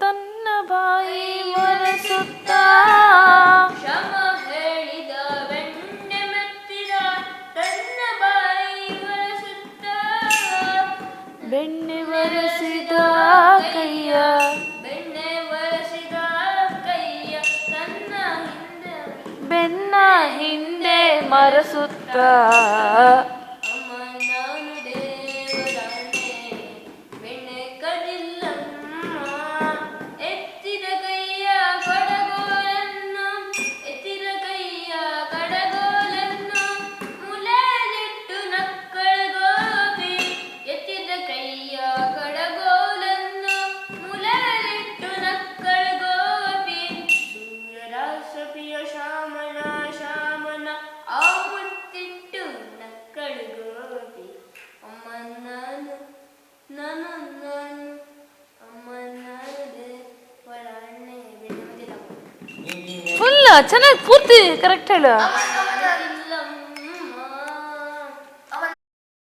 ತನ್ನ ಬಾಯಿ ಮರೆಸುತ್ತ ಶಮ ಹೇಳಿದ ಬೆಣ್ಣೆ ಮೆತ್ತಿದ ತನ್ನ ಬಾಯಿ ಮರೆಸುತ್ತ ಬೆಣ್ಣೆ ಬರೆಸಿದ ಕೈಯ ಬೆಣ್ಣೆ ಬರೆಸಿದ ಕೈಯ ತನ್ನ ಹಿಂದೆ ಬೆನ್ನ ಹಿಂದೆ ಮರೆಸುತ್ತ ಅಮ್ಮ ನಾನು ದೇವರಾಣೆ ಬೆಣ್ಣೆ ಕದಿಲ್ಲಮ್ಮ ಎತ್ತಿದ ಕೈಯ ಕಡಗೋಲನ್ನು ಎತ್ತಿದ ಕೈಯ ಕಡಗೋಲನ್ನು ಮುಲೆಲಿಟ್ಟು ನಕ್ಕಳ ಗೋಪಿ ಎತ್ತಿದ ಕೈಯ ಕಡಗೋಲನ್ನು ಮುಲೆಲಿಟ್ಟು ನಕ್ಕಳ ಗೋಪಿ ಸೂರ್ಯರಾಸಪಿಯ ಶಾಮನ ಶಾಮನ ಆ ಮುತ್ತಿಟ್ಟು ನಕ್ಕಳ ಗೋಪಿ ಅಮ್ಮ ನಾನು ನಾನು ನಾನು ಅಮ್ಮ ನಾನು ದೇವರಾಣೆ ಬೆಣ್ಣೆ ಫುಲ್ ಚೆನ್ನಾಗಿ ಪೂರ್ತಿ ಕರೆಕ್ಟ್ ಹೇಳು.